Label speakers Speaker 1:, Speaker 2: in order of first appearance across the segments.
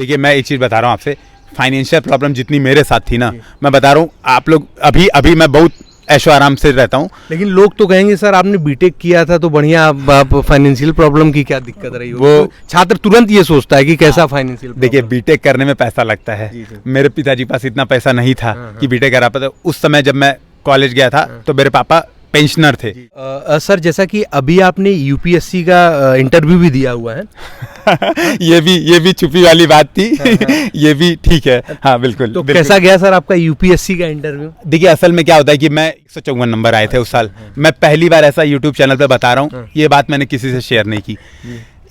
Speaker 1: देखिए मैं एक चीज़ बता रहा हूँ आपसे, फाइनेंशियल प्रॉब्लम जितनी मेरे साथ थी ना, मैं बता रहा हूँ आप लोग, अभी मैं बहुत ऐशो आराम से रहता हूँ।
Speaker 2: लेकिन लोग तो कहेंगे सर आपने बीटेक किया था तो बढ़िया, आप फाइनेंशियल प्रॉब्लम की क्या दिक्कत रही
Speaker 1: वो
Speaker 2: तो छात्र तुरंत ये सोचता है कि कैसा फाइनेंशियल।
Speaker 1: देखिए बीटेक करने में पैसा लगता है, मेरे पिताजी पास इतना पैसा नहीं था कि बीटेक करा पाता। उस समय जब मैं कॉलेज गया था तो मेरे पापा पेंशनर थे।
Speaker 2: सर जैसा कि अभी आपने यूपीएससी का इंटरव्यू भी दिया हुआ है
Speaker 1: ये भी छुपी वाली बात थी। ये भी ठीक है, हाँ बिल्कुल।
Speaker 2: तो कैसा गया सर आपका यूपीएससी का इंटरव्यू?
Speaker 1: देखिए असल में क्या होता है कि मैं 154 नंबर आए थे उस साल। मैं पहली बार ऐसा यूट्यूब चैनल पे बता रहा हूँ, ये बात मैंने किसी से शेयर नहीं की।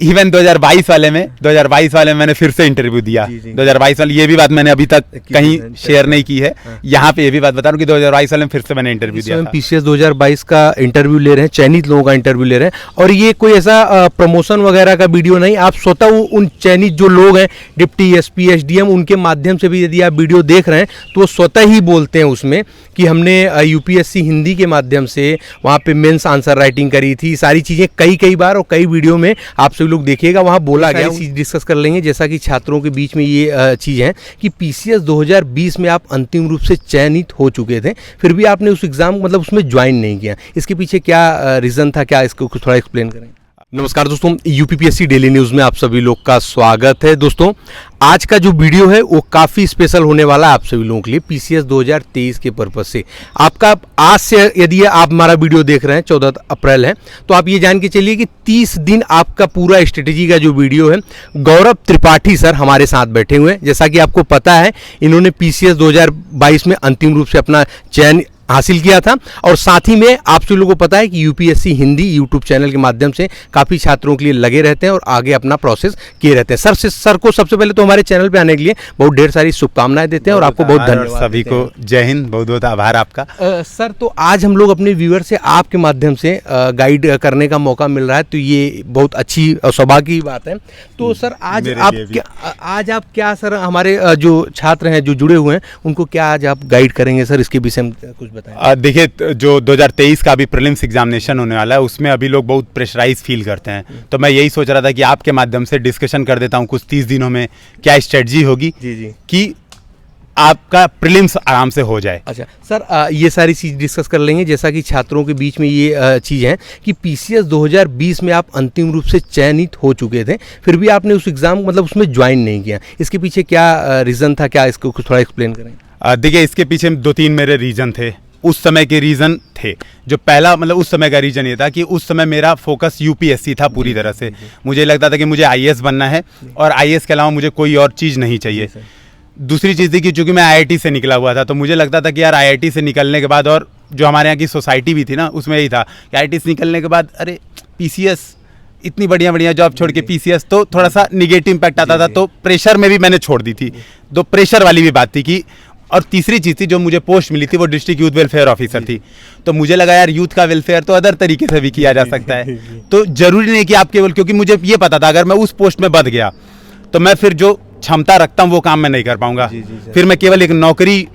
Speaker 1: इवन 2022 वाले में मैंने फिर से इंटरव्यू दिया। 2022 वाले, ये भी बात मैंने अभी तक कहीं शेयर नहीं की है। यहाँ पे ये भी बात बता रहा हूँ कि 2022 वाले में फिर से मैंने इंटरव्यू दिया था।
Speaker 2: पीसीएस 2022 का इंटरव्यू ले रहे हैं, चयनित लोगों का इंटरव्यू ले रहे हैं, और ये कोई ऐसा प्रमोशन वगैरह का वीडियो नहीं, आप स्वतः उन चयनित जो लोग हैं डिप्टी एसपी एसडीएम, उनके माध्यम से भी यदि आप वीडियो देख रहे हैं तो वो स्वतः ही बोलते हैं उसमें कि हमने यूपीएससी हिंदी के माध्यम से वहाँ पे मेंस आंसर राइटिंग करी थी, सारी चीज़ें कई बार और कई वीडियो में आप सभी लोग देखिएगा, वहाँ बोला गया। चीज़ डिस्कस कर लेंगे, जैसा कि छात्रों के बीच में ये चीज़ है कि पीसीएस 2020 में आप अंतिम रूप से चयनित हो चुके थे, फिर भी आपने उस एग्ज़ाम मतलब उसमें ज्वाइन नहीं किया, इसके पीछे क्या रीज़न था, क्या इसको कुछ थोड़ा एक्सप्लेन करें? नमस्कार दोस्तों, यूपीपीएससी डेली न्यूज़ में आप सभी लोग का स्वागत है। दोस्तों आज का जो वीडियो है वो काफ़ी स्पेशल होने वाला है आप सभी लोगों के लिए, पीसीएस 2023 के पर्पज़ से। आपका आज से यदि आप हमारा वीडियो देख रहे हैं, 14 अप्रैल है, तो आप ये जान के चलिए कि 30 दिन आपका पूरा स्ट्रेटेजी का जो वीडियो है, गौरव त्रिपाठी सर हमारे साथ बैठे हुए हैं। जैसा कि आपको पता है इन्होंने पीसीएस 2022 में अंतिम रूप से अपना चयन हासिल किया था, और साथ ही में आप सभी लोगों को पता है कि यूपीएससी हिंदी यूट्यूब चैनल के माध्यम से काफ़ी छात्रों के लिए लगे रहते हैं और आगे अपना प्रोसेस किए रहते हैं। सर को सबसे पहले तो हमारे चैनल पे आने के लिए बहुत ढेर सारी शुभकामनाएं देते हैं और आपको बहुत धन्यवाद।
Speaker 1: सभी को जय हिंद, बहुत बहुत आभार आपका।
Speaker 2: सर तो आज हम लोग अपने व्यूअर से आपके माध्यम से गाइड करने का मौका मिल रहा है, तो ये बहुत अच्छी और सौभाग्य की बात है। तो सर आज आप क्या सर हमारे जो छात्र हैं जो जुड़े हुए हैं उनको क्या आज आप गाइड करेंगे सर, इसके विषय में कुछ
Speaker 1: देखिए जो 2023 का अभी प्रीलिम्स एग्जामिनेशन होने वाला है उसमें अभी लोग बहुत प्रेशराइज फील करते हैं, तो मैं यही सोच रहा था कि आपके माध्यम से डिस्कशन कर देता हूं कुछ 30 दिनों में क्या स्ट्रेटजी होगी कि आपका प्रीलिम्स आराम से हो जाए।
Speaker 2: अच्छा सर, ये सारी चीज़ डिस्कस कर लेंगे, जैसा कि छात्रों के बीच में ये चीज़ है कि पीसीएस 2020 में आप अंतिम रूप से चयनित हो चुके थे, फिर भी आपने उस एग्ज़ाम मतलब उसमें ज्वाइन नहीं किया, इसके पीछे क्या रीज़न था, क्या इसको कुछ थोड़ा एक्सप्लेन करें?
Speaker 1: देखिए इसके पीछे 2-3 मेरे रीज़न थे, उस समय के रीज़न थे। जो पहला मतलब उस समय का रीज़न ये था कि उस समय मेरा फोकस यूपीएससी था पूरी तरह से। मुझे लगता था कि मुझे आईएएस बनना है और आईएएस के अलावा मुझे कोई और चीज़ नहीं चाहिए। दूसरी चीज़ थी कि चूँकि मैं आईआईटी से निकला हुआ था, तो मुझे लगता था कि यार आईआईटी से निकलने के बाद, और जो हमारे यहाँ की सोसाइटी भी थी ना उसमें यही था कि आईआईटी से निकलने के बाद अरे पीसीएस, इतनी बढ़िया जॉब छोड़ के पीसीएस, तो थोड़ा सा निगेटिव इम्पैक्ट आता था, तो प्रेशर में भी मैंने छोड़ दी थी। तो प्रेशर वाली भी बात थी कि, और तीसरी चीज़ थी जो मुझे पोस्ट मिली थी वो डिस्ट्रिक्ट यूथ वेलफेयर ऑफिसर थी, तो मुझे लगा यार यूथ का वेलफेयर तो अदर तरीके से भी किया जा सकता है, तो जरूरी नहीं कि आप केवल, क्योंकि मुझे ये पता था अगर मैं उस पोस्ट में बंध गया तो मैं फिर जो क्षमता रखता हूँ वो काम मैं नहीं कर पाऊंगा। फिर मैं केवल एक नौकरी,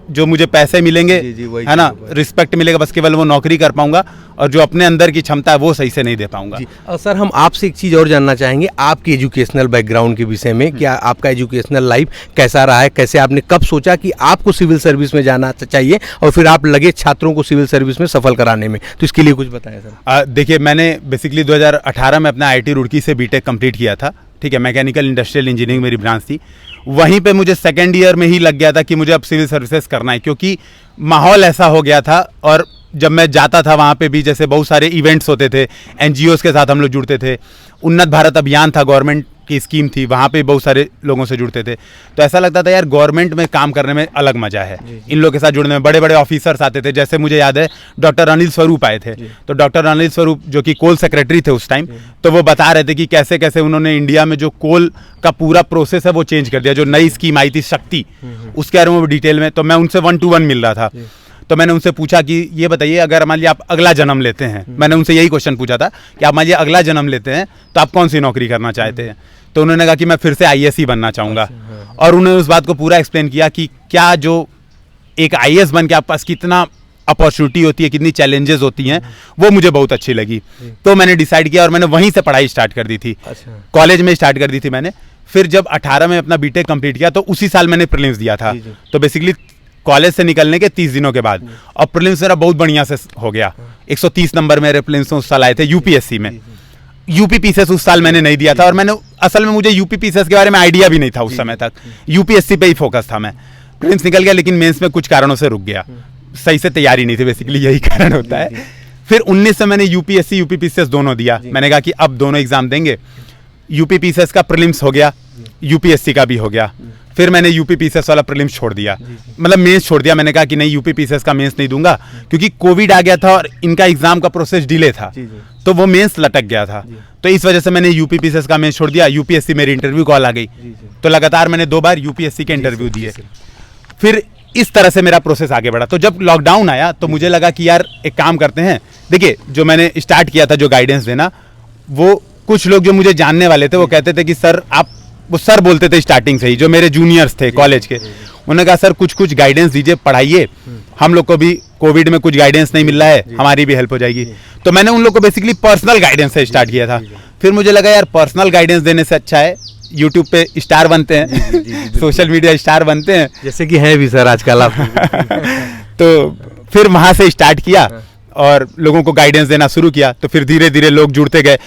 Speaker 1: जो मुझे पैसे मिलेंगे है ना, रिस्पेक्ट मिलेगा, बस केवल वो नौकरी कर पाऊंगा, और जो अपने अंदर की क्षमता है वो सही से नहीं दे पाऊंगा।
Speaker 2: और सर हम आपसे एक चीज़ और जानना चाहेंगे आपकी एजुकेशनल बैकग्राउंड के विषय में, क्या आपका एजुकेशनल लाइफ कैसा रहा है, कैसे आपने कब सोचा कि आपको सिविल सर्विस में जाना चाहिए और फिर आप लगे छात्रों को सिविल सर्विस में सफल कराने में, तो इसके लिए कुछ बताएं सर।
Speaker 1: देखिए मैंने बेसिकली 2018 में अपना IIT रुड़की से बीटेक कंप्लीट किया था, ठीक है, मैकेनिकल इंडस्ट्रियल इंजीनियरिंग मेरी ब्रांच थी। वहीं पे मुझे सेकेंड ईयर में ही लग गया था कि मुझे अब सिविल सर्विसेज करना है, क्योंकि माहौल ऐसा हो गया था, और जब मैं जाता था वहाँ पे भी जैसे बहुत सारे इवेंट्स होते थे, एनजीओज़ के साथ हम लोग जुड़ते थे, उन्नत भारत अभियान था, गवर्नमेंट की स्कीम थी, वहाँ पे बहुत सारे लोगों से जुड़ते थे, तो ऐसा लगता था यार गवर्नमेंट में काम करने में अलग मज़ा है। इन लोगों के साथ जुड़ने में बड़े बड़े ऑफिसर्स आते थे, जैसे मुझे याद है डॉक्टर अनिल स्वरूप आए थे, तो डॉक्टर अनिल स्वरूप जो कि कोल सेक्रेटरी थे उस टाइम, तो वो बता रहे थे कि कैसे कैसे उन्होंने इंडिया में जो कोल का पूरा प्रोसेस है वो चेंज कर दिया, जो नई स्कीम आई थी शक्ति, उसके बारे में डिटेल में, तो मैं उनसे 1-to-1 मिल रहा था। तो मैंने उनसे पूछा कि ये बताइए अगर मान लीजिए आप अगला जन्म लेते हैं, मैंने उनसे यही क्वेश्चन पूछा था कि आप मान लीजिए अगला जन्म लेते हैं तो आप कौन सी नौकरी करना चाहते हैं, तो उन्होंने कहा कि मैं फिर से आईएएस ही बनना चाहूँगा। और उन्होंने उस बात को पूरा एक्सप्लेन किया कि क्या जो एक आईएएस बन के आपके पास कितना अपॉर्चुनिटी होती है, कितनी चैलेंजेस होती हैं, वो मुझे बहुत अच्छी लगी। तो मैंने डिसाइड किया और मैंने वहीं से पढ़ाई स्टार्ट कर दी थी, कॉलेज में स्टार्ट कर दी थी मैंने। फिर जब 18 में अपना बीटेक कंप्लीट किया तो उसी साल मैंने प्रीलिम्स दिया था।
Speaker 2: जी, जी।
Speaker 1: तो बेसिकली कॉलेज से निकलने के 30 दिनों के बाद, और प्रीलिम्स मेरा बहुत बढ़िया से हो गया। 130 नंबर मेरे प्रीलिम्स उस साल आए थे यूपीएससी में। यूपी पीसीएस उस साल मैंने नहीं दिया था, और मैंने असल में मुझे यूपी पीसीएस के बारे में आइडिया भी नहीं था उस समय तक। यूपीएससी पे ही फोकस था मैं। प्रीलिम्स निकल गया, लेकिन मेंस में कुछ कारणों से रुक गया। सही से तैयारी नहीं थी, बेसिकली यही कारण होता है। फिर 19 से मैंने यूपीएससी यूपी पीसीएस दोनों दिया। मैंने कहा कि अब दोनों एग्जाम देंगे। यूपी पीसीएस का प्रीलिम्स हो गया, यूपीएससी का भी हो गया। फिर मैंने यूपी पीसीएस वाला प्रीलिम्स छोड़ दिया, मतलब मेंस छोड़ दिया। मैंने कहा कि नहीं, यूपी पीसीएस का मेंस नहीं दूंगा, क्योंकि कोविड आ गया था और इनका एग्जाम का प्रोसेस डिले था, तो वो मेंस लटक गया था। तो इस वजह से मैंने यूपी पीसीएस का मेंस छोड़ दिया। यूपीएससी मेरी इंटरव्यू कॉल आ गई, तो लगातार मैंने 2 बार यूपीएससी के इंटरव्यू दिए। फिर इस तरह से मेरा प्रोसेस आगे बढ़ा। तो जब लॉकडाउन आया तो मुझे लगा कि यार एक काम करते हैं। देखिए, जो मैंने स्टार्ट किया था जो गाइडेंस देना, वो कुछ लोग जो मुझे जानने वाले थे वो कहते थे कि सर आप, वो सर बोलते थे स्टार्टिंग से ही, जो मेरे जूनियर्स थे कॉलेज के, उन्होंने कहा सर कुछ गाइडेंस दीजिए, पढ़ाइए, हम लोग को भी कोविड में कुछ गाइडेंस नहीं मिल रहा है, हमारी भी हेल्प हो जाएगी। तो मैंने उन लोग को बेसिकली पर्सनल गाइडेंस से स्टार्ट किया था। फिर मुझे लगा यार पर्सनल गाइडेंस देने से अच्छा है यूट्यूब पे स्टार बनते हैं, सोशल मीडिया स्टार बनते हैं,
Speaker 2: जैसे कि हैं भी सर आजकल आप।
Speaker 1: तो फिर वहां से स्टार्ट किया और लोगों को गाइडेंस देना शुरू किया। तो फिर धीरे धीरे लोग जुड़ते गए।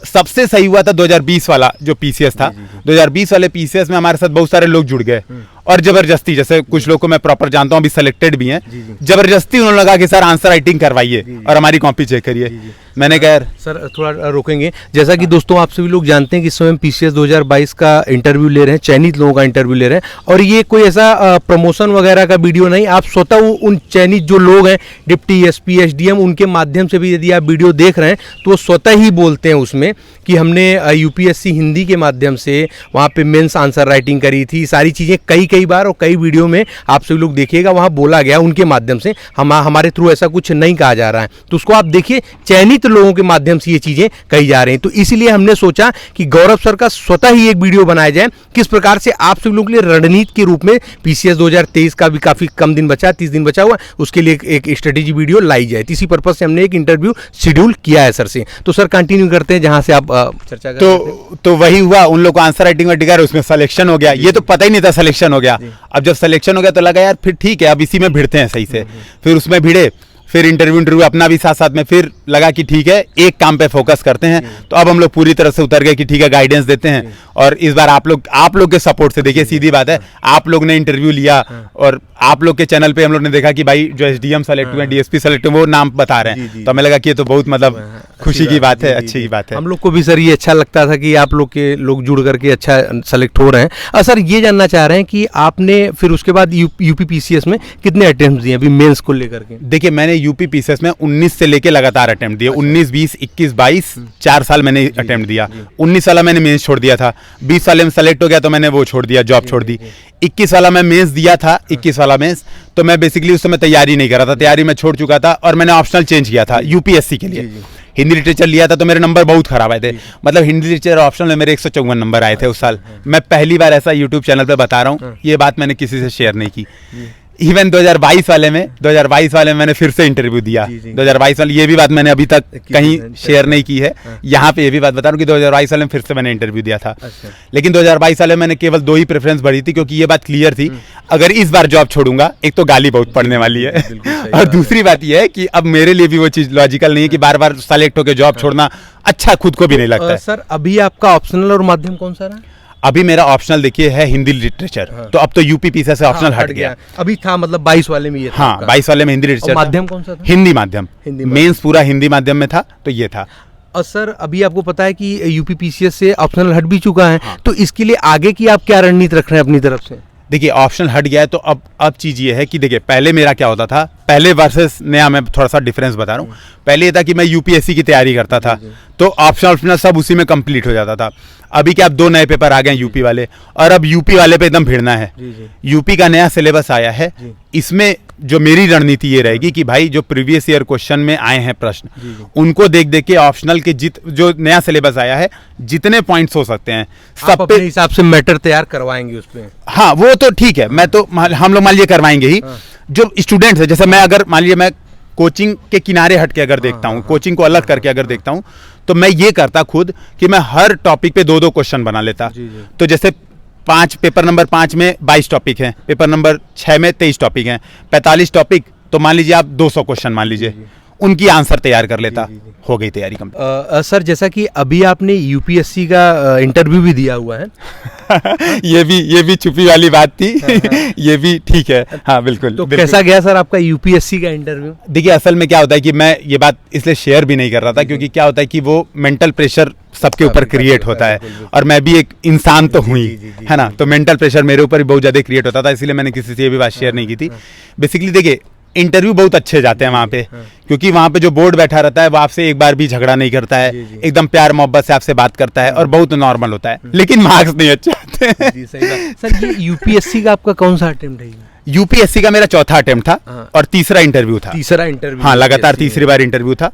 Speaker 1: सबसे सही हुआ था 2020 वाला जो पीसीएस था। 2020 वाले पीसीएस में हमारे साथ बहुत सारे लोग जुड़ गए, और जबरदस्ती, जैसे कुछ लोग को मैं प्रॉपर जानता हूँ, अभी सिलेक्टेड भी हैं, जबरदस्ती उन्होंने लगा कि सर आंसर राइटिंग करवाइए और हमारी कॉपी चेक करिए। मैंने कहा
Speaker 2: सर थोड़ा रोकेंगे। जैसा कि दोस्तों आप सभी लोग जानते हैं कि इस समय पीसीएस 2022 का इंटरव्यू ले रहे हैं, चयनित लोगों का इंटरव्यू ले रहे हैं, और ये कोई ऐसा प्रमोशन वगैरह का वीडियो नहीं, आप स्वतः उन चयनित जो लोग हैं, डिप्टी एसपी एसडीएम, उनके माध्यम से भी यदि आप वीडियो देख रहे हैं तो वो स्वतः ही बोलते हैं उसमें कि हमने यूपीएससी हिंदी के माध्यम से वहाँ पे मेंस आंसर राइटिंग करी थी। सारी चीज़ें कई बार और कई वीडियो में आप सभी लोग देखिएगा, वहाँ बोला गया उनके माध्यम से। हमारे थ्रू ऐसा कुछ नहीं कहा जा रहा है, तो उसको आप देखिए, चयनित लोगों के माध्यम से ये चीज़ें कही जा रही हैं। तो इसलिए हमने सोचा कि गौरव सर का स्वतः ही एक वीडियो बनाया जाए, किस प्रकार से आप सभी लोगों के लिए रणनीति के रूप में पीसीएस 2023 का भी काफ़ी कम दिन बचा, 30 दिन बचा हुआ, उसके लिए एक स्ट्रेटेजी वीडियो लाई जाए। इसी पर्पज से हमने एक इंटरव्यू शेड्यूल किया है सर से। तो सर कंटिन्यू करते हैं जहाँ से आप चर्चा कर रहे थे।
Speaker 1: तो वही हुआ, उन लोग को आंसर राइटिंग में डिगार, उसमें सिलेक्शन हो गया। ये तो पता ही नहीं था सिलेक्शन हो गया। अब जब सिलेक्शन हो गया तो लगा यार फिर ठीक है, अब इसी में भिड़ते हैं सही से। फिर उसमें भिड़े, फिर इंटरव्यू अपना भी साथ साथ में, फिर लगा कि ठीक है एक काम पे फोकस करते हैं। तो अब हम लोग पूरी तरह से उतर गए कि ठीक है गाइडेंस देते हैं। और इस बार आप लोग के सपोर्ट से, देखिए सीधी बात है, आप लोग ने इंटरव्यू लिया और आप लोग के चैनल पे हम लोग ने देखा कि भाई जो एसडीएम सेलेक्ट हुए, डीएसपी सेलेक्ट हुए, वो नाम बता रहे हैं। तो हमें लगा कि ये तो बहुत मतलब खुशी की बात है, अच्छी की बात है।
Speaker 2: हम लोग को भी सर ये अच्छा लगता था कि आप लोग के लोग जुड़ करके अच्छा सेलेक्ट हो रहे हैं। सर ये जानना चाह रहे हैं कि आपने फिर उसके बाद यूपी पीसीएस में कितने अटेम्प्ट दिए अभी मेंस को लेकर के?
Speaker 1: देखिए मैंने यूपी पीसीएस में 19 से लेके लगातार अटेम्प्ट दिए। 19, 20, 21, 22 4 साल मैंने अटेम्प्ट दिया। 19 वाला मैंने मेंस छोड़ दिया था। 20 वाले में सेलेक्ट हो गया तो मैंने वो छोड़ दिया, जॉब छोड़ दी। 21 वाला मैं मेंस दिया था, 21 वाला मेंस, तो मैं बेसिकली उस समय तैयारी नहीं कर रहा था, तैयारी मैं छोड़ चुका था, और मैंने ऑप्शनल चेंज किया था यूपीएससी के लिए। हिंदी लिटरेचर लिया था तो मेरे नंबर बहुत खराब आए थे, मतलब हिंदी लिटरेचर ऑप्शनल में मेरे 154 नंबर आए थे उस साल। मैं पहली बार ऐसा यूट्यूब चैनल पे बता रहा हूँ, ये बात मैंने किसी से शेयर नहीं की। इवन 2022 वाले में मैंने फिर से इंटरव्यू दिया। 2022 वाले, ये भी बात मैंने अभी तक कहीं शेयर नहीं की है, यहाँ पे ये भी बात बता रहा हूँ कि 2022 वाले में फिर से मैंने इंटरव्यू दिया था। लेकिन 2022 वाले में मैंने केवल 2 ही प्रेफरेंस भरी थी, क्योंकि ये बात क्लियर थी, अगर इस बार जॉब छोड़ूंगा, एक तो गाली बहुत पड़ने वाली है, और दूसरी बात यह है कि अब मेरे लिए भी वो चीज़ लॉजिकल नहीं है कि बार बार सेलेक्ट होकर जॉब छोड़ना अच्छा खुद को भी नहीं लगता है।
Speaker 2: सर अभी आपका ऑप्शनल और माध्यम कौन सा रहा?
Speaker 1: अभी मेरा ऑप्शनल देखिए है हिंदी लिटरेचर। तो अब तो यूपी पीसीएस से ऑप्शनल हट गया।
Speaker 2: अभी था मतलब 22 वाले में ये था।
Speaker 1: हाँ 22 वाले में हिंदी लिटरेचर।
Speaker 2: माध्यम कौन सा था?
Speaker 1: हिंदी माध्यम। मेंस पूरा हिंदी माध्यम में था, तो ये था।
Speaker 2: और सर अभी आपको पता है कि यूपी पीसीएस से ऑप्शनल हट भी चुका है, तो इसके लिए आगे की आप क्या रणनीति रख रहे हैं अपनी तरफ से?
Speaker 1: देखिए ऑप्शनल हट गया है, तो अब चीज़ ये है कि देखिए पहले मेरा क्या होता था, पहले वर्सेस नया मैं थोड़ा सा डिफरेंस बता रहा हूँ। पहले ये था कि मैं यूपीएससी की तैयारी करता था, तो ऑप्शनल सब उसी में कंप्लीट हो जाता था। अभी क्या, अब 2 नए पेपर आ गए यूपी वाले, और अब यूपी वाले पे एकदम भिड़ना है। यूपी का नया सिलेबस आया है, इसमें जो मेरी रणनीति ये रहेगी कि भाई जो प्रीवियस ईयर क्वेश्चन में आए हैं प्रश्न, उनको देख देख के ऑप्शनल के जो नया सिलेबस आया है, जितने पॉइंट्स हो सकते हैं
Speaker 2: सब पे हिसाब से मैटर तैयार करवाएंगे उस पे।
Speaker 1: हाँ वो तो ठीक है, मैं तो हम लोग मान लीजिए करवाएंगे ही। जो स्टूडेंट्स है, जैसे मैं अगर मान लीजिए मैं कोचिंग के किनारे हट के अगर देखता हूँ, कोचिंग को अलग करके अगर देखता हूँ, तो मैं ये करता खुद कि मैं हर टॉपिक पे 2-2 क्वेश्चन बना लेता। तो जैसे पेपर नंबर 5 में 22 टॉपिक हैं, पेपर नंबर 6 में 23 टॉपिक हैं, 45 टॉपिक, तो मान लीजिए आप 200 क्वेश्चन मान लीजिए, उनकी आंसर तैयार कर लेता, हो गई तैयारी कंप्लीट।
Speaker 2: सर जैसा कि अभी आपने यूपीएससी का इंटरव्यू भी दिया हुआ है
Speaker 1: ये भी छुपी वाली बात थी। ये भी ठीक है, हाँ बिल्कुल।
Speaker 2: तो
Speaker 1: बिल्कुल।
Speaker 2: कैसा गया सर आपका यूपीएससी का इंटरव्यू?
Speaker 1: देखिए असल में क्या होता है कि मैं ये बात इसलिए शेयर भी नहीं कर रहा था क्योंकि क्या होता है कि वो मेंटल प्रेशर सबके ऊपर क्रिएट होता है, और मैं भी एक इंसान तो हुई, है ना, तो मेंटल प्रेशर मेरे ऊपर भी बहुत ज़्यादा क्रिएट होता था, इसलिए मैंने किसी से ये भी बात शेयर नहीं की थी। बेसिकली देखिए इंटरव्यू बहुत अच्छे जाते हैं वहाँ पे, क्योंकि वहाँ पे जो बोर्ड बैठा रहता है वो आपसे एक बार भी झगड़ा नहीं करता है, एकदम प्यार मोहब्बत से आपसे बात करता है और बहुत नॉर्मल होता है, लेकिन मार्क्स नहीं अच्छे आते हैं।
Speaker 2: सर ये यूपीएससी का आपका कौन सा अटेम्प्ट है?
Speaker 1: यूपीएससी का मेरा चौथा अटेम्प्ट था और तीसरा इंटरव्यू था।
Speaker 2: तीसरा इंटरव्यू?
Speaker 1: हाँ, लगातार तीसरी बार इंटरव्यू था,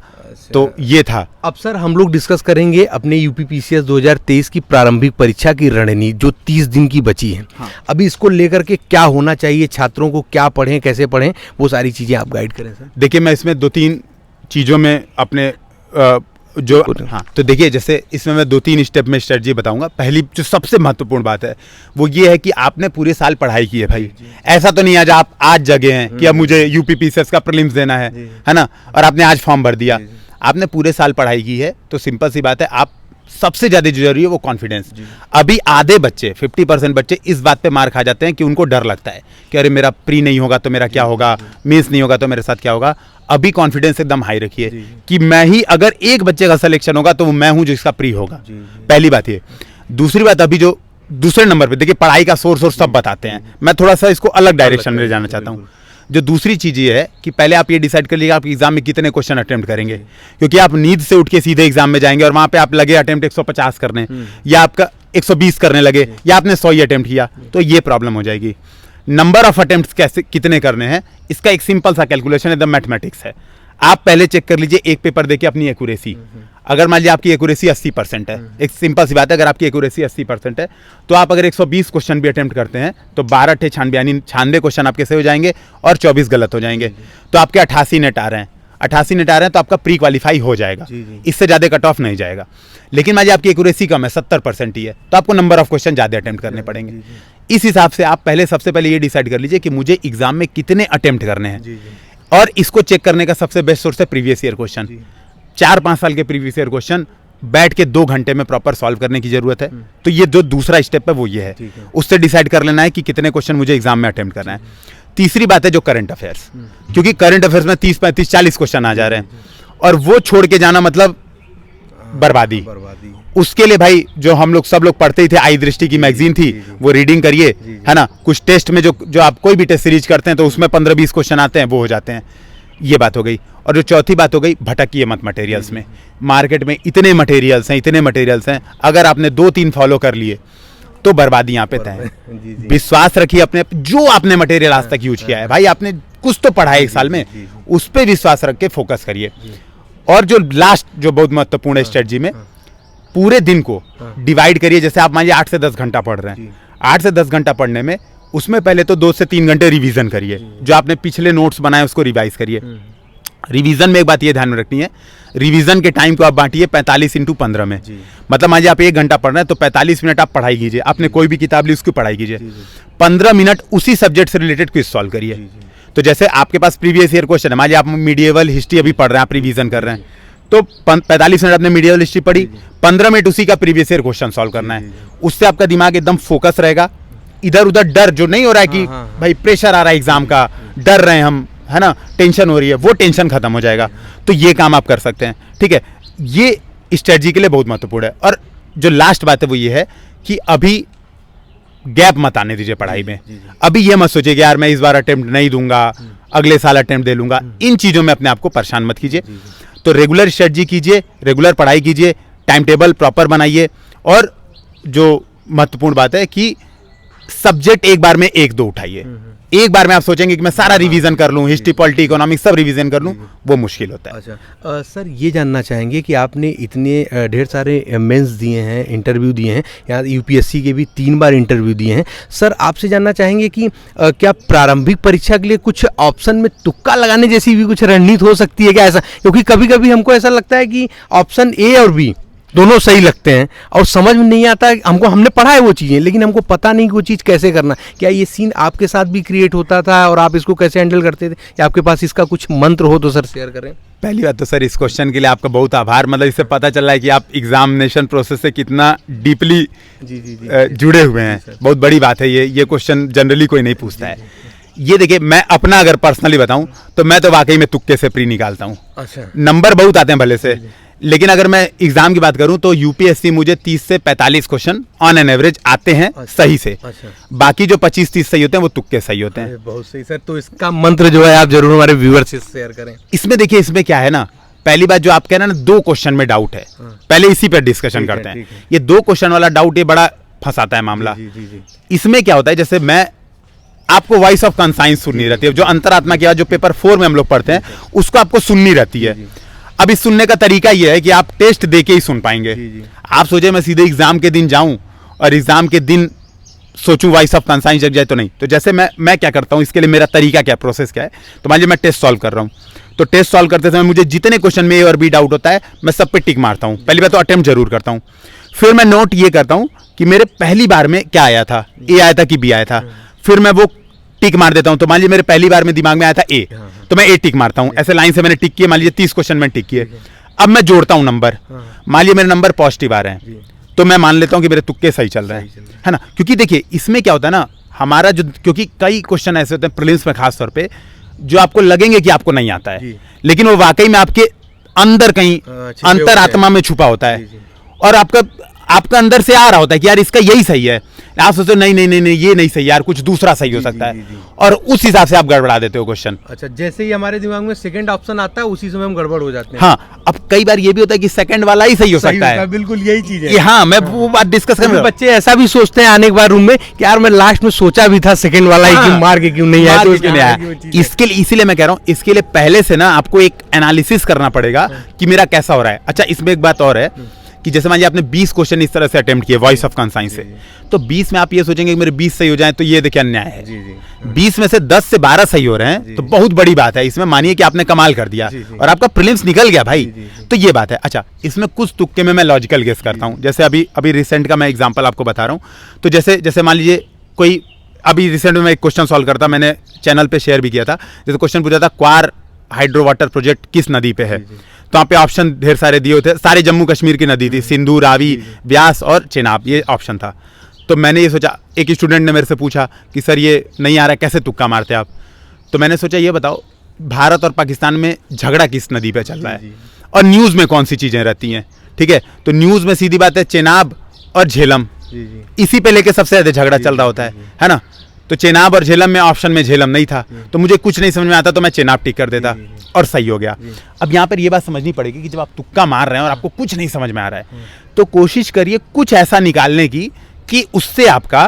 Speaker 1: तो ये था।
Speaker 2: अब सर हम लोग डिस्कस करेंगे अपने यूपीपीसीएस 2023 की प्रारंभिक परीक्षा की रणनीति जो 30 दिन की बची है।
Speaker 1: हाँ।
Speaker 2: अभी इसको लेकर के क्या होना चाहिए, छात्रों को क्या पढ़ें, कैसे पढ़ें, वो सारी चीजें आप गाइड करें सर।
Speaker 1: देखिए मैं इसमें 2-3 चीज़ों में अपने हाँ, तो देखिए जैसे इसमें मैं 2-3 स्टेप में स्ट्रेटजी बताऊंगा। पहली जो सबसे महत्वपूर्ण बात है वो ये है कि आपने पूरे साल पढ़ाई की है भाई। ऐसा तो नहीं आज जगे हैं कि अब मुझे यूपीपीसीएस का प्रीलिम्स देना है ना, और आपने आज फॉर्म भर दिया। आपने पूरे साल पढ़ाई की है, तो सिंपल सी बात है, आप सबसे ज़्यादा जरूरी है वो कॉन्फिडेंस। अभी आधे बच्चे 50% बच्चे इस बात पे मार खा जाते हैं कि उनको डर लगता है कि अरे मेरा प्री नहीं होगा तो मेरा क्या होगा, मेंस नहीं होगा तो मेरे साथ क्या होगा। अभी कॉन्फिडेंस एकदम हाई रखिए कि मैं ही, अगर एक बच्चे का सिलेक्शन होगा तो वो मैं हूं जिसका प्री होगा। पहली बात ये। दूसरी बात, अभी जो दूसरे नंबर पे देखिए पढ़ाई का सोर्स और सब बताते हैं, मैं थोड़ा सा इसको अलग डायरेक्शन में ले जाना चाहता हूँ। जो दूसरी चीज़ ये है कि पहले आप ये डिसाइड कर लीजिए आप एग्जाम में कितने क्वेश्चन अटेम्प्ट करेंगे, क्योंकि आप नींद से उठ के सीधे एग्जाम में जाएंगे और वहाँ पे आप लगे अटेम्प्ट 150 करने, या आपका 120 करने लगे, या आपने 100 ही अटेम्प्ट किया, तो ये प्रॉब्लम हो जाएगी। नंबर ऑफ अटेम्प्ट कैसे कितने करने हैं, इसका एक सिंपल सा कैलकुलेशन है, द मैथमेटिक्स है। आप पहले चेक कर लीजिए एक पेपर देके अपनी एक्यूरेसी। अगर मान लीजिए आपकी एक्यूरेसी 80% है, एक सिंपल सी बात है, अगर आपकी एक्यूरेसी 80% है तो आप अगर 120 क्वेश्चन भी अटेम्प्ट करते हैं तो 12 96 यानी 96 क्वेश्चन आपके सही हो जाएंगे और 24 गलत हो जाएंगे, तो आपके 88 नेट आ रहे हैं। 88 नेट आ रहे हैं तो आपका प्री क्वालिफाई हो जाएगा, इससे ज़्यादा कट ऑफ नहीं जाएगा। लेकिन मान लीजिए आपकी एक्यूरेसी कम है, 70% ही है, तो आपको नंबर ऑफ क्वेश्चन ज़्यादा अटेम्प्ट करने पड़ेंगे। इस हिसाब से आप सबसे पहले ये डिसाइड कर लीजिए कि मुझे एग्जाम में कितने अटेम्प्ट करने हैं, और इसको चेक करने का सबसे बेस्ट सोर्स है प्रीवियस ईयर क्वेश्चन। 4-5 साल के प्रीवियस ईयर क्वेश्चन बैठ के 2 घंटे में प्रॉपर सॉल्व करने की जरूरत है। तो ये जो दूसरा स्टेप है वो ये है, उससे डिसाइड कर लेना है कि कितने क्वेश्चन मुझे एग्जाम में अटेम्प्ट करना है। तीसरी बात है जो करंट अफेयर्स, क्योंकि करंट अफेयर्स में 30, 35, 40 क्वेश्चन आ जा रहे हैं, और वो छोड़ के जाना मतलब बर्बादी। उसके लिए भाई जो हम लोग सब लोग पढ़ते ही थे, आई दृष्टि की मैगजीन थी, वो रीडिंग करिए, है ना। कुछ टेस्ट में जो आप कोई भी टेस्ट सीरीज करते हैं तो उसमें 15-20 क्वेश्चन आते हैं, वो हो जाते हैं। ये बात हो गई। और जो चौथी बात हो गई, भटकिए मत मटेरियल्स में। मार्केट में इतने मटेरियल्स हैं, अगर आपने 2-3 फॉलो कर लिए तो बर्बादी यहाँ पे तय है। विश्वास रखिए अपने, जो आपने मटेरियल आज तक यूज किया है भाई, आपने कुछ तो पढ़ा है एक साल में, उस पर विश्वास रख के फोकस करिए। और जो लास्ट जो बहुत महत्वपूर्ण है स्ट्रेटजी में, पूरे दिन को डिवाइड करिए। जैसे आप मानिए 8 से 10 घंटा पढ़ रहे हैं, 8 से 10 घंटा पढ़ने में उसमें पहले तो 2 से 3 घंटे रिवीजन करिए, जो आपने पिछले नोट्स बनाए उसको रिवाइज करिए। रिवीजन में एक बात ये ध्यान में रखनी है, रिवीजन के टाइम को आप बांटिए 45 × 15 में। मतलब मान लीजिए आप 1 घंटा पढ़ रहे हैं तो 45 मिनट आप पढ़ाई कीजिए, आपने कोई भी किताब ली उसकी पढ़ाई कीजिए, 15 मिनट उसी सब्जेक्ट से रिलेटेड क्विज सॉल्व करिए। तो जैसे आपके पास प्रीवियस ईयर क्वेश्चन है, मान लीजिए आप मीडिएवल हिस्ट्री अभी पढ़ रहे हैं, आप रिवीजन कर रहे हैं, तो 45 मिनट आपने मीडिएवल हिस्ट्री पढ़ी, 15 मिनट उसी का प्रीवियस ईयर क्वेश्चन सॉल्व करना है। उससे आपका दिमाग एकदम फोकस रहेगा। इधर उधर डर जो नहीं हो रहा है कि भाई प्रेशर आ रहा है एग्जाम का, डर रहे हैं हम, है ना, टेंशन हो रही है, वो टेंशन खत्म हो जाएगा। तो ये काम आप कर सकते हैं, ठीक है। ये स्ट्रेटजी के लिए बहुत महत्वपूर्ण है। और जो लास्ट बात है वो ये है कि अभी गैप मत आने दीजिए पढ़ाई में। अभी ये मत सोचिए कि यार मैं इस बार अटेम्प्ट नहीं दूंगा, अगले साल अटेम्प्ट दे लूंगा। इन चीज़ों में अपने आप को परेशान मत कीजिए। तो रेगुलर स्ट्रेटजी कीजिए, रेगुलर पढ़ाई कीजिए, टाइम टेबल प्रॉपर बनाइए। और जो महत्वपूर्ण बात है कि सब्जेक्ट एक बार में 1-2 उठाइए। एक बार में आप सोचेंगे कि मैं सारा रिवीजन कर लूं, हिस्ट्री, पॉलिटी, इकोनॉमिक्स सब रिवीजन कर लूं, वो मुश्किल होता है।
Speaker 2: अच्छा सर, ये जानना चाहेंगे कि आपने इतने ढेर सारे मेंस दिए हैं, इंटरव्यू दिए हैं, यहाँ यूपीएससी के भी 3 बार इंटरव्यू दिए हैं। सर आपसे जानना चाहेंगे कि क्या प्रारंभिक परीक्षा के लिए कुछ ऑप्शन में तुक्का लगाने जैसी भी कुछ रणनीति हो सकती है क्या ऐसा? क्योंकि कभी कभी हमको ऐसा लगता है कि ऑप्शन ए और बी दोनों सही लगते हैं और समझ में नहीं आता, हमको हमने पढ़ा है वो चीज़ें लेकिन हमको पता नहीं कि वो चीज़ कैसे करना। क्या ये सीन आपके साथ भी क्रिएट होता था और आप इसको कैसे हैंडल करते थे, या आपके पास इसका कुछ मंत्र हो तो सर शेयर करें।
Speaker 1: पहली बात तो सर इस क्वेश्चन के लिए आपका बहुत आभार, मतलब इससे पता चल रहा है कि आप एग्जामिनेशन प्रोसेस से कितना डीपली जुड़े हुए हैं। बहुत बड़ी बात है ये क्वेश्चन जनरली कोई नहीं पूछता है। ये देखिए, मैं अपना अगर पर्सनली बताऊं तो मैं तो वाकई में तुक्के से प्री निकालता हूं।
Speaker 2: अच्छा,
Speaker 1: नंबर बहुत आते हैं भले से, लेकिन अगर मैं एग्जाम की बात करूं तो यूपीएससी मुझे 30 से 45 क्वेश्चन ऑन एन एवरेज आते हैं सही से।
Speaker 2: अच्छा।
Speaker 1: बाकी जो 25-30 सही होते हैं वो तुक्के सही होते हैं।
Speaker 2: बहुत सही सर, तो इसका मंत्र जो है आप जरूर हमारे व्यूअर्स से शेयर करें।
Speaker 1: इसमें देखिए, इसमें क्या है ना, पहली बात जो आप कह रहे हैं ना, 2 क्वेश्चन में डाउट है, पहले इसी पर डिस्कशन करते हैं। ये 2 क्वेश्चन वाला डाउट ये बड़ा फंसाता है मामला। इसमें क्या होता है, जैसे मैं आपको वॉइस ऑफ कॉन्साइंस सुननी रहती है, जो अंतरात्मा की आवाज जो पेपर 4 में हम लोग पढ़ते हैं उसको आपको सुननी रहती है। अब इस सुनने का तरीका ये है कि आप टेस्ट देके ही सुन पाएंगे। आप सोचे मैं सीधे एग्जाम के दिन जाऊं और एग्जाम के दिन सोचूं वॉइस ऑफ कॉन्साइंस जग जाए तो नहीं। तो जैसे मैं क्या करता हूं, इसके लिए मेरा तरीका क्या, प्रोसेस क्या है। तो मान लीजिए मैं टेस्ट सॉल्व कर रहा हूं, तो टेस्ट सॉल्व करते समय मुझे जितने क्वेश्चन में ए और बी डाउट होता है मैं सब पे टिक मारता हूं। पहली बार तो अटेम्प्ट जरूर करता हूं, फिर मैं नोट ये करता हूं कि मेरे पहली बार में क्या आया था, ए आया था कि बी आया था, फिर मैं वो टिक मार देता हूं। तो मान लीजिए मेरे पहली बार में दिमाग में आया था ए, तो मैं ए टिक मारता हूं। ऐसे लाइन से मैंने टिक किए, मान लीजिए 30 क्वेश्चन में टिक किए। अब मैं जोड़ता हूं नंबर, मान लीजिए मेरे नंबर पॉजिटिव आ रहे हैं तो मैं मान लेता हूं कि मेरे तुक्के सही चल रहे हैं, है ना। क्योंकि देखिए इसमें क्या होता है ना, हमारा जो, क्योंकि कई क्वेश्चन ऐसे होते हैं प्रीलिम्स में खास तौर पे जो आपको लगेंगे कि आपको नहीं आता है, लेकिन वो वाकई में आपके अंदर कहीं अंतरात्मा में छुपा होता है और आपका अंदर से आ रहा होता है कि यार इसका यही सही है। आप सोचते हो नहीं नहीं नहीं नहीं ये नहीं सही यार, कुछ दूसरा सही हो सकता है, और उस हिसाब से आप गड़बड़ा देते हो क्वेश्चन।
Speaker 2: अच्छा, जैसे ही हमारे दिमाग में सेकंड ऑप्शन आता है उसी समय हम गड़बड़ हो जाते हैं।
Speaker 1: हाँ, अब कई बार ये भी होता है कि सेकंड वाला ही सही हो सकता है।
Speaker 2: बिल्कुल यही चीज है।
Speaker 1: हाँ, मैं वो बात डिस्कस कर रहा हूं।
Speaker 2: बच्चे ऐसा भी सोचते हैं आने के बाद रूम में कि यार मैं लास्ट में सोचा भी था सेकंड वाला ही क्यों मार के क्यों नहीं आया, तो
Speaker 1: क्यों नहीं आया। इसके लिए, इसीलिए मैं कह रहा हूँ, इसके लिए पहले से ना आपको एक एनालिसिस करना पड़ेगा कि मेरा कैसा हो रहा है। अच्छा, इसमें एक बात और है कि जैसे मान लीजिए आपने 20 क्वेश्चन इस तरह से अटेम्प्ट किए वॉइस ऑफ कॉन्साइंस से, तो 20 में आप ये सोचेंगे कि मेरे 20 सही हो जाए तो ये देखिए अन्याय है। 20 में से 10 से 12 सही हो रहे हैं तो बहुत बड़ी बात है। इसमें मानिए कि आपने कमाल कर दिया और आपका प्रीलिम्स निकल गया भाई, तो ये बात है। अच्छा, इसमें कुछ तुक्के में मैं लॉजिकल गेस करता हूँ। जैसे अभी रिसेंट का मैं एग्जाम्पल आपको बता रहा हूँ। तो जैसे मान लीजिए कोई, अभी रिसेंट में मैं एक क्वेश्चन सॉल्व करता, मैंने चैनल पे शेयर भी किया था। जैसे क्वेश्चन पूछा था क्वार हाइड्रो वाटर प्रोजेक्ट किस नदी पे है, तो वहाँ पे ऑप्शन ढेर सारे दिए होते, सारे जम्मू कश्मीर की नदी थी, सिंधु, रावी, ब्यास और चेनाब, ये ऑप्शन था। तो मैंने ये सोचा, एक स्टूडेंट ने मेरे से पूछा कि सर ये नहीं आ रहा है, कैसे तुक्का मारते आप। तो मैंने सोचा ये बताओ, भारत और पाकिस्तान में झगड़ा किस नदी पे चल रहा है और न्यूज़ में कौन सी चीज़ें रहती हैं, ठीक है। तो न्यूज़ में सीधी बात है चेनाब और झेलम, इसी पे लेके सबसे ज़्यादा झगड़ा चल रहा होता है ना। तो चेनाब और झेलम में ऑप्शन में झेलम नहीं था, तो मुझे कुछ नहीं समझ में आता तो मैं चेनाब टिक कर देता और सही हो गया। अब यहाँ पर ये बात समझनी पड़ेगी कि जब आप तुक्का मार रहे हैं और आपको कुछ नहीं समझ में आ रहा है तो कोशिश करिए कुछ ऐसा निकालने की कि उससे आपका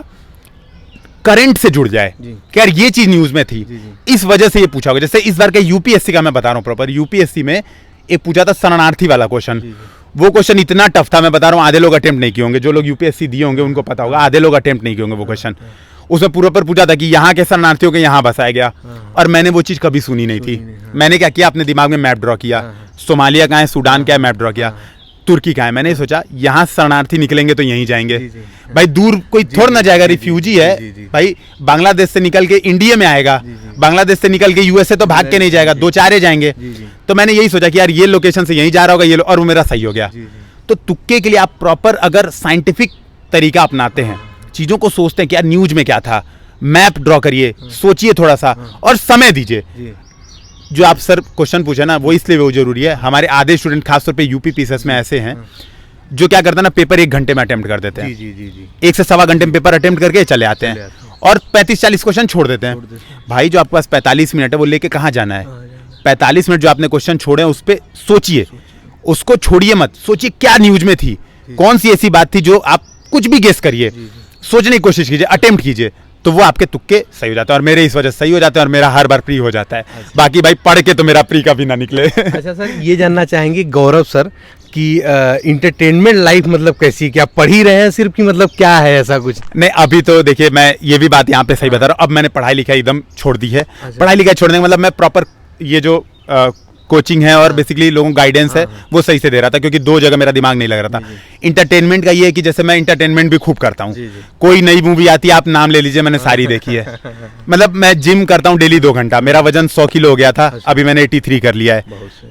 Speaker 1: करंट से जुड़ जाए कि यार ये चीज न्यूज में थी, इस वजह से ये पूछा होगा। जैसे इस बार के यूपीएससी का मैं बता रहा हूँ प्रॉपर, यूपीएससी में एक पूछा था शरणार्थी वाला क्वेश्चन। वो क्वेश्चन इतना टफ था, मैं बता रहा हूँ आधे लोग अटेम्प्ट नहीं किए होंगे, जो लोग यूपीएससी दिए होंगे उनको पता होगा, आधे लोग अटेम्प्ट नहीं किए होंगे वो क्वेश्चन। उसमें पूरा पर पूछा था कि यहाँ के शरणार्थियों के यहाँ बसाया गया, और मैंने वो चीज़ कभी सुनी नहीं थी। मैंने क्या किया, अपने दिमाग में मैप ड्रॉ किया, सोमालिया कहाँ है, सूडान क्या है, मैप ड्रॉ किया, तुर्की कहाँ है। मैंने सोचा यहाँ शरणार्थी निकलेंगे तो यहीं जाएंगे भाई, दूर कोई थोड़ा ना जाएगा, रिफ्यूजी है भाई, बांग्लादेश से निकल के इंडिया में आएगा, बांग्लादेश से निकल के यूएसए तो भाग के नहीं जाएगा, 2-4 जाएंगे। तो मैंने यही सोचा कि यार ये लोकेशन से यहीं जा रहा होगा ये, और वो मेरा सही हो गया। तो तुक्के के लिए आप प्रॉपर अगर साइंटिफिक तरीका अपनाते हैं, चीज़ों को सोचते हैं कि यार न्यूज में क्या था, मैप ड्रॉ करिए, सोचिए थोड़ा सा और समय दीजिए। जो आप सर क्वेश्चन पूछे ना, वो इसलिए वो जरूरी है। हमारे आधे स्टूडेंट खासतौर पे यूपी पीसीएस में ऐसे हैं जो क्या करते हैं ना, पेपर 1 घंटे में अटेम्प्ट कर देते हैं, 1 से सवा घंटे में पेपर अटेम्प्ट करके चले आते हैं और 35-40 क्वेश्चन छोड़ देते हैं। भाई जो आपके पास 45 मिनट है वो लेके कहाँ जाना है? 45 मिनट जो आपने क्वेश्चन छोड़े हैं उस पर सोचिए, उसको छोड़िए मत, सोचिए क्या न्यूज में थी, कौन सी ऐसी बात थी जो आप कुछ भी गेस करिए, सोचने की कोशिश कीजिए, अटेम्प्ट कीजिए, तो वो आपके तुक्के सही हो जाते हैं और मेरे इस वजह से सही हो जाते हैं और मेरा हर बार प्री हो जाता है। बाकी भाई पढ़ के तो मेरा प्री कभी ना निकले।
Speaker 2: अच्छा सर, ये जानना चाहेंगे गौरव सर कि इंटरटेनमेंट लाइफ मतलब कैसी, क्या पढ़ ही रहे हैं सिर्फ की, मतलब क्या है ऐसा कुछ?
Speaker 1: नहीं, अभी तो देखिए मैं ये भी बात यहाँ पे सही बता रहा हूँ, अब मैंने पढ़ाई लिखाई एकदम छोड़ दी है। पढ़ाई लिखाई छोड़ने का मतलब मैं प्रॉपर ये जो कोचिंग है और बेसिकली लोगों को गाइडेंस है वो सही से दे रहा था, क्योंकि 2 जगह मेरा दिमाग नहीं लग रहा था। इंटरटेनमेंट का ये है कि जैसे मैं इंटरटेनमेंट भी खूब करता हूँ, कोई नई मूवी आती है आप नाम ले लीजिए, मैंने सारी देखी है। मतलब मैं जिम करता हूँ डेली 2 घंटा, मेरा वजन 100 किलो हो गया था, अभी मैंने 83 कर लिया है।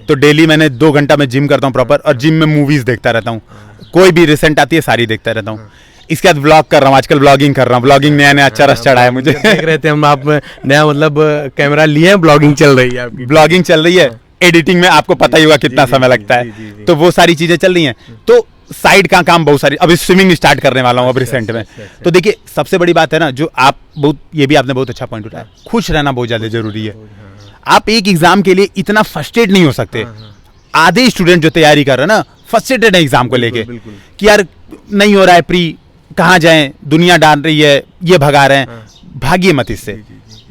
Speaker 1: तो डेली मैंने 2 घंटा में जिम करता हूँ प्रॉपर, और जिम में मूवीज देखता रहता हूँ, कोई भी रिसेंट आती है सारी देखता रहता हूँ। इसके बाद व्लॉग कर रहा हूँ, आजकल व्लॉगिंग कर रहा हूँ, व्लॉगिंग नया नया अच्छा रस चढ़ा है मुझे।
Speaker 2: देख रहे थे हम, आप नया मतलब कैमरा लिए हैं, ब्लॉगिंग चल रही है आपकी।
Speaker 1: ब्लॉगिंग चल रही है, एडिटिंग में आपको पता ही होगा कितना समय लगता है, तो वो सारी चीजें चल रही हैं। तो साइड का काम बहुत सारी, अभी स्विमिंग स्टार्ट करने वाला हूँ अब रिसेंट में। तो देखिए सबसे बड़ी बात है ना, जो आप बहुत, ये भी आपने बहुत अच्छा पॉइंट उठाया, खुश रहना बहुत ज्यादा जरूरी है। आप एक एग्जाम के लिए इतना फ्रस्ट्रेट नहीं हो सकते। आधे स्टूडेंट जो तैयारी कर रहे हैं ना, फ्रस्ट्रेटेड है एग्जाम को लेके कि यार नहीं हो रहा है प्री, कहाँ जाएं, दुनिया डाल रही है, ये भगा रहे हैं। भागिए मत इससे,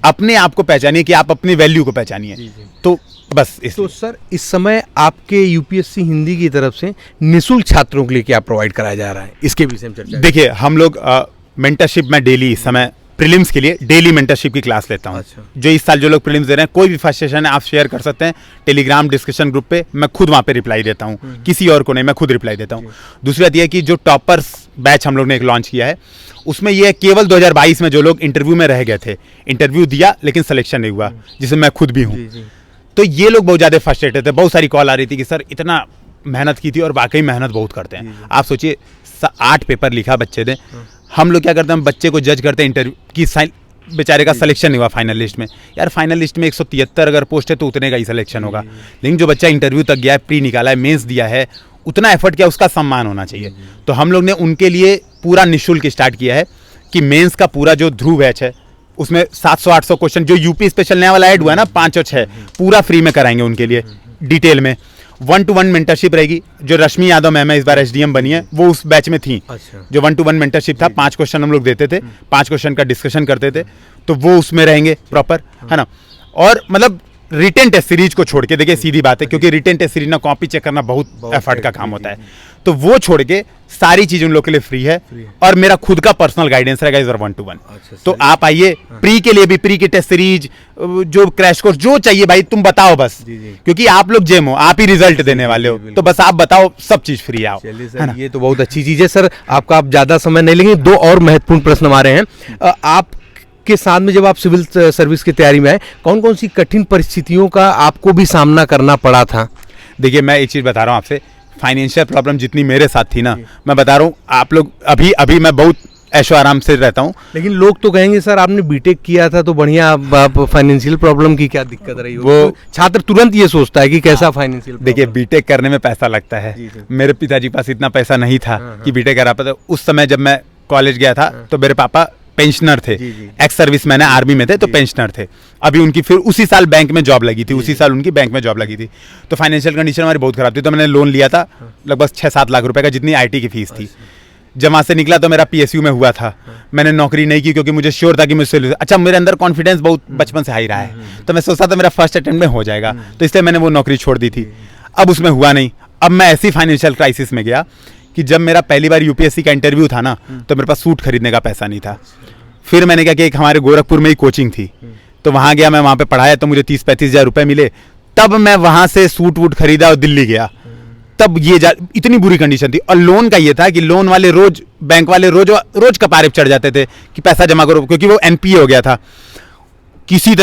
Speaker 1: अपने आप को पहचानिए कि आप अपनी वैल्यू को पहचानिए। तो बस
Speaker 2: तो सर इस समय आपके यूपीएससी हिंदी की तरफ से निःशुल्क छात्रों के लिए क्या प्रोवाइड कराया जा रहा है, इसके विषय में चर्चा।
Speaker 1: देखिए हम लोग मेंटरशिप में डेली इस समय प्रीलिम्स के लिए डेली मेंटरशिप की क्लास लेता हूँ।
Speaker 2: अच्छा।
Speaker 1: जो इस साल जो लोग प्रीलिम्स दे रहे हैं, कोई भी फ्रस्ट्रेशन है आप शेयर कर सकते हैं टेलीग्राम डिस्कशन ग्रुप पे, मैं खुद वहाँ पे रिप्लाई देता हूँ, किसी और को नहीं, मैं खुद रिप्लाई देता हूँ। दूसरी बात यह है कि जो टॉपर्स बैच हम लोग ने एक लॉन्च किया है, उसमें यह केवल 2022 में जो लोग इंटरव्यू में रह गए थे, इंटरव्यू दिया लेकिन सिलेक्शन नहीं हुआ, जिसमें मैं खुद भी हूँ, तो ये लोग बहुत ज़्यादा फ्रस्ट्रेटेड थे। बहुत सारी कॉल आ रही थी कि सर इतना मेहनत की थी, और वाकई मेहनत बहुत करते हैं। आप सोचिए 8 पेपर लिखा बच्चे ने, हम लोग क्या करते हैं, हम बच्चे को जज करते हैं इंटरव्यू की, बेचारे का सिलेक्शन नहीं हुआ फाइनल लिस्ट में। यार फाइनल लिस्ट में 173 अगर पोस्ट है तो उतने का ही सिलेक्शन होगा, लेकिन जो बच्चा इंटरव्यू तक गया है, प्री निकाला है, मेंस दिया है, उतना एफर्ट किया, उसका सम्मान होना चाहिए। तो हम लोग ने उनके लिए पूरा निःशुल्क स्टार्ट किया है कि मेंस का पूरा जो ध्रुव बैच है उसमें 700-800 क्वेश्चन, जो यूपी स्पेशल नया वाला ऐड हुआ है ना 5 और 6, पूरा फ्री में कराएंगे उनके लिए डिटेल में। 1-to-1 मेंटरशिप रहेगी। जो रश्मि यादव मैम है इस बार एसडीएम बनी है, वो उस बैच में थी।
Speaker 2: अच्छा।
Speaker 1: जो 1-to-1 मेंटरशिप था, 5 क्वेश्चन हम लोग देते थे, 5 क्वेश्चन का डिस्कशन करते थे, तो वो उसमें रहेंगे प्रॉपर, है ना। और मतलब रिटेन टेस्ट सीरीज को छोड़ के, देखिए सीधी बात है, क्योंकि रिटेन टेस्ट सीरीज ना कॉपी चेक करना बहुत एफर्ट का काम होता है, तो वो छोड़ के सारी चीज उन लोग के लिए फ्री है। और मेरा खुद का पर्सनल गाइडेंस रहेगा इस बार 1-to-1। तो आप आइए, प्री के लिए भी, प्री की टेस्ट सीरीज, जो क्रैश कोर्स, जो चाहिए भाई तुम बताओ बस, क्योंकि आप लोग जेम हो, आप ही रिजल्ट देने वाले हो, तो बस आप बताओ, सब चीज फ्री आओ।
Speaker 2: चलिए सर, ये तो बहुत अच्छी चीज है सर। आपका आप ज्यादा समय नहीं लेंगे, 2 और महत्वपूर्ण प्रश्न हमारे हैं। आप के साथ में जब आप सिविल सर्विस की तैयारी में आए, कौन कौन सी कठिन परिस्थितियों का आपको भी सामना करना पड़ा था?
Speaker 1: देखिए मैं एक चीज बता रहा हूँ आपसे, फाइनेंशियल प्रॉब्लम जितनी मेरे साथ थी ना, मैं बता रहा हूँ आप लोग, अभी मैं बहुत ऐशो आराम से रहता हूँ।
Speaker 2: लेकिन लोग तो कहेंगे सर आपने बीटेक किया था तो बढ़िया, आप फाइनेंशियल प्रॉब्लम की क्या दिक्कत रही? वो छात्र तुरंत ये सोचता है कि कैसा फाइनेंशियल।
Speaker 1: देखिए बीटेक करने में पैसा लगता है, मेरे पिताजी के पास इतना पैसा नहीं था कि बीटेक करा पाता। उस समय जब मैं कॉलेज गया था तो मेरे पापा पेंशनर थे, एक्स सर्विस मैंने आर्मी में थे, तो पेंशनर थे। अभी उनकी फिर उसी साल बैंक में जॉब लगी थी, उसी साल उनकी बैंक में जॉब लगी थी। तो फाइनेंशियल कंडीशन हमारी बहुत खराब थी, तो मैंने लोन लिया था लगभग 6-7 लाख रुपए का, जितनी आईटी की फीस थी। जब वहाँ से निकला तो मेरा पीएसयू में हुआ था, मैंने नौकरी नहीं की क्योंकि मुझे श्योर था कि मुझसे, अच्छा मेरे अंदर कॉन्फिडेंस बहुत बचपन से हाई रहा है, तो मैं सोचता था मेरा फर्स्ट अटेम्प्ट में हो जाएगा, तो इसलिए मैंने वो नौकरी छोड़ दी थी। अब उसमें हुआ नहीं। अब मैं ऐसी फाइनेंशियल क्राइसिस में गया कि जब मेरा पहली बार यूपीएससी का इंटरव्यू था ना, तो मेरे पास सूट खरीदने का पैसा नहीं था। फिर मैंने क्या किया, एक हमारे गोरखपुर में ही कोचिंग थी, तो वहाँ गया, मैं वहाँ पे पढ़ाया, तो मुझे 30-35 हज़ार रुपये मिले। तब मैं वहाँ से सूट वूट खरीदा और दिल्ली गया। तब ये इतनी बुरी कंडीशन थी। और लोन का ये था कि लोन वाले रोज, बैंक वाले रोज कपारे पे चढ़ जाते थे कि पैसा जमा करो, क्योंकि वो एनपीए हो गया था। किसी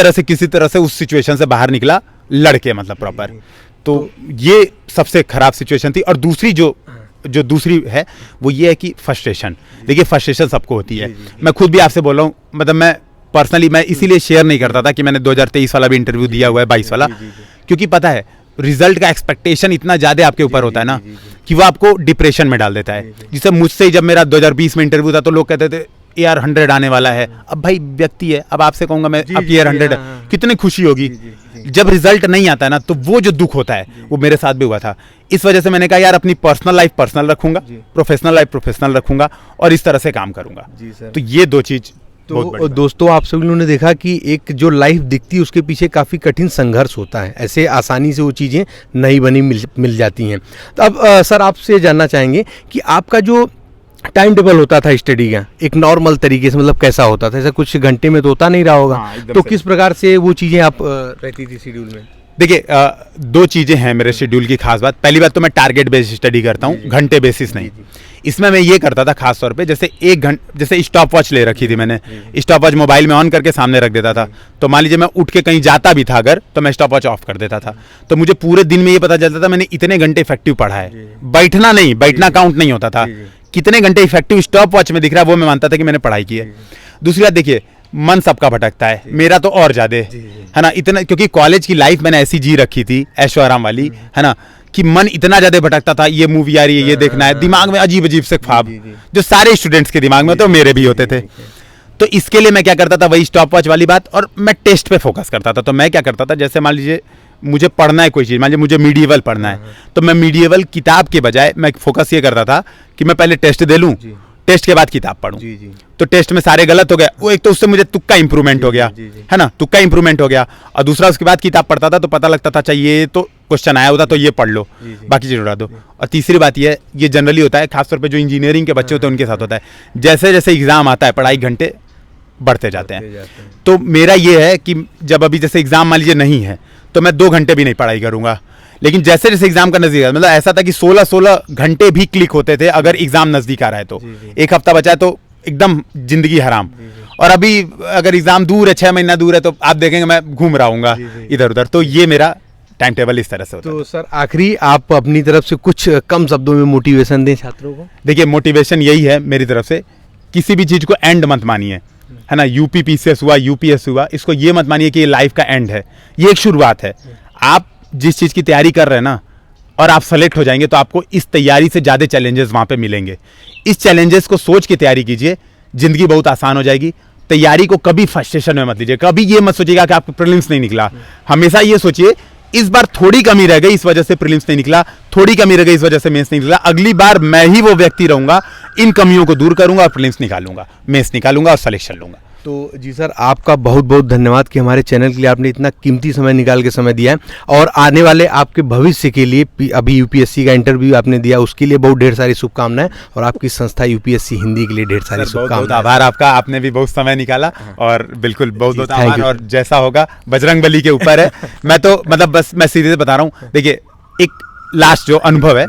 Speaker 1: तरह से उस सिचुएशन से बाहर निकला लड़के, मतलब प्रॉपर। तो ये सबसे खराब सिचुएशन थी। और दूसरी जो दूसरी है वो ये है कि फ्रस्ट्रेशन। देखिए फ्रस्ट्रेशन सबको होती है, मैं खुद भी आपसे बोल रहा हूँ, मतलब मैं पर्सनली मैं इसीलिए शेयर नहीं करता था कि मैंने 2023 वाला भी इंटरव्यू दिया हुआ है, 22 वाला, क्योंकि पता है रिजल्ट का एक्सपेक्टेशन इतना ज्यादा आपके ऊपर होता है ना कि वो आपको डिप्रेशन में डाल देता है। जिससे मुझसे जब मेरा 2020 में इंटरव्यू था तो लोग कहते थे AR 100 आने वाला है। अब भाई व्यक्ति है, अब आपसे कहूंगा मैं अब AR 100 कितनी खुशी होगी जब रिजल्ट नहीं आता है ना, तो वो जो दुख होता है वो मेरे साथ भी हुआ था। इस वजह से मैंने कहा यार अपनी पर्सनल लाइफ पर्सनल रखूंगा, प्रोफेशनल लाइफ प्रोफेशनल रखूंगा और इस तरह से काम करूंगा। तो ये 2 चीज।
Speaker 2: तो दोस्तों आप सभी लोगों ने देखा कि एक जो लाइफ दिखती है उसके पीछे काफ़ी कठिन संघर्ष होता है, ऐसे आसानी से वो चीज़ें नहीं बनी मिल जाती हैं। तो अब सर आपसे जानना चाहेंगे कि आपका जो टाइम टेबल होता था स्टडी का एक नॉर्मल तरीके से, मतलब कैसा होता था? ऐसा कुछ घंटे में तो होता नहीं रहा होगा। तो किस प्रकार से वो चीज़ें आप रहती थी शेड्यूल में?
Speaker 1: देखिए दो चीज़ें हैं मेरे शेड्यूल की खास बात। पहली बात तो मैं टारगेट बेस्ड स्टडी करता हूँ, घंटे बेसिस नहीं। इसमें मैं ये करता था खास तौर पे, जैसे जैसे स्टॉप वॉच ले रखी थी मैंने, स्टॉप वॉच मोबाइल में ऑन करके सामने रख देता था। तो मान लीजिए मैं उठ के कहीं जाता भी था अगर, तो मैं स्टॉप वॉच ऑफ कर देता था। तो मुझे पूरे दिन में ये पता चलता था मैंने इतने घंटे इफेक्टिव पढ़ा है। बैठना नहीं, बैठना काउंट नहीं होता था, कितने घंटे इफेक्टिव स्टॉप वॉच में दिख रहा है वो मैं मानता था कि मैंने पढ़ाई की है। दूसरी बात देखिए, मन सबका भटकता है, मेरा तो और ज्यादा है ना, इतना, क्योंकि कॉलेज की लाइफ मैंने ऐसी जी रखी थी ऐशो आराम वाली, है ना, कि मन इतना ज्यादा भटकता था, ये मूवी आ रही है, ये देखना है, दिमाग में अजीब अजीब से ख्वाब जो सारे स्टूडेंट्स के दिमाग में होते, मेरे भी होते थे। तो इसके लिए मैं क्या करता था, वही स्टॉप वॉच वाली बात, और मैं टेस्ट पे फोकस करता था। तो मैं क्या करता था, जैसे मान लीजिए मुझे पढ़ना है कोई चीज़, मान लीजिए मुझे मीडिएवल पढ़ना है, तो मैं मीडिएवल किताब के बजाय मैं फोकस ये करता था कि मैं पहले टेस्ट दे लूँ, टेस्ट के बाद किताब पढ़ूं। तो टेस्ट में सारे गलत हो गए, वो एक तो उससे मुझे तुक्का इंप्रूवमेंट हो गया, है ना, तुक्का इंप्रूवमेंट हो गया। और दूसरा उसके बाद किताब पढ़ता था तो पता लगता था, चाहिए ये तो क्वेश्चन आया होता तो ये पढ़ लो, बाकी चीज उड़ा दो। और तीसरी बात ये जनरली होता है, खासतौर पे जो इंजीनियरिंग के बच्चे होते हैं उनके साथ होता है, जैसे जैसे एग्जाम आता है पढ़ाई घंटे बढ़ते जाते हैं। तो मेरा ये है कि जब अभी जैसे एग्जाम मान लीजिए नहीं है तो मैं 2 घंटे भी नहीं पढ़ाई करूंगा, लेकिन जैसे जैसे एग्जाम का नजदीक, मतलब ऐसा था कि 16 घंटे भी क्लिक होते थे अगर एग्जाम नजदीक आ रहा है तो। एक हफ्ता बचा है तो एकदम जिंदगी हराम। और अभी अगर एग्जाम दूर है, 6 महीना दूर है, तो आप देखेंगे मैं घूम रहा हूँगा इधर उधर। तो ये मेरा टाइम टेबल इस तरह से होता है।
Speaker 2: तो सर आखिरी आप अपनी तरफ से कुछ कम शब्दों में मोटिवेशन दें छात्रों को।
Speaker 1: देखिए मोटिवेशन यही है मेरी तरफ से, किसी भी चीज को एंड मत मानिए, है ना, यूपीपीसीएस हुआ, यूपीएस हुआ, इसको ये मत मानिए कि ये लाइफ का एंड है, ये एक शुरुआत है। आप जिस चीज की तैयारी कर रहे हैं ना, और आप सेलेक्ट हो जाएंगे तो आपको इस तैयारी से ज्यादा चैलेंजेस वहां पे मिलेंगे। इस चैलेंजेस को सोच के तैयारी कीजिए, जिंदगी बहुत आसान हो जाएगी। तैयारी को कभी फ्रस्ट्रेशन में मत लीजिए, कभी ये मत सोचिएगा कि आपको प्रीलिम्स नहीं निकला। हमेशा ये सोचिए इस बार थोड़ी कमी रह गई, इस वजह से प्रीलिम्स नहीं निकला, थोड़ी कमी रह गई, इस वजह से मेंस नहीं निकला, अगली बार मैं ही वो व्यक्ति रहूंगा, इन कमियों को दूर करूंगा और प्रीलिम्स निकालूंगा, मेंस निकालूंगा और सिलेक्शन लूंगा।
Speaker 2: तो जी सर, आपका बहुत बहुत धन्यवाद कि हमारे चैनल के लिए आपने इतना कीमती समय निकाल के समय दिया है, और आने वाले आपके भविष्य के लिए अभी यूपीएससी का इंटरव्यू आपने दिया, उसके लिए बहुत ढेर सारी शुभकामनाएं, और आपकी संस्था यूपीएससी हिंदी के लिए ढेर सारी शुभकामनाएं।
Speaker 1: आभार आपका, आपने भी बहुत समय निकाला, और बिल्कुल बहुत बहुत आभार। और जैसा होगा बजरंगबली के ऊपर है। मैं तो मतलब बस मैं सीधे बता रहा हूँ, देखिए एक लास्ट जो अनुभव है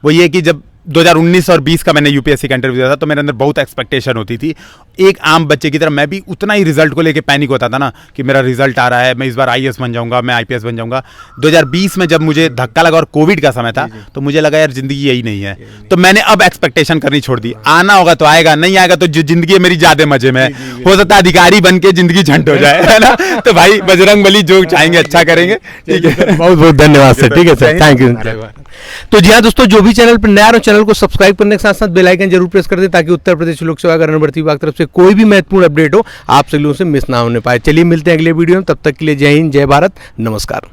Speaker 1: वो ये कि जब 2019 और 20 का मैंने यूपीएससी का इंटरव्यू दिया था तो मेरे अंदर बहुत एक्सपेक्टेशन होती थी। एक आम बच्चे की तरह मैं भी उतना ही रिजल्ट को लेके पैनिक होता था ना, कि मेरा रिजल्ट आ रहा है, मैं इस बार आईएएस बन जाऊंगा, मैं आईपीएस बन जाऊंगा। 2020 में जब मुझे धक्का लगा और कोविड का समय था, तो मुझे लगा यार जिंदगी यही नहीं है। तो मैंने अब एक्सपेक्टेशन करनी छोड़ दी, आना होगा तो आएगा, नहीं आएगा तो जिंदगी है मेरी ज्यादा मजे में, हो सकता है अधिकारी बन के जिंदगी झंड हो जाए, है ना। तो भाई बजरंगबली जो चाहेंगे अच्छा करेंगे। ठीक है,
Speaker 2: बहुत बहुत धन्यवाद सर। ठीक है सर, थैंक यू। तो जी हाँ दोस्तों, जो भी चैनल पर नया हो चैनल को सब्सक्राइब करने के साथ साथ बेल आइकन जरूर प्रेस कर दें, ताकि उत्तर प्रदेश लोक सेवा आयोग भर्ती विभाग तरफ से कोई भी महत्वपूर्ण अपडेट हो आप सभी लोगों से मिस ना होने पाए। चलिए मिलते हैं अगले वीडियो में, तब तक के लिए जय हिंद, जय भारत, नमस्कार।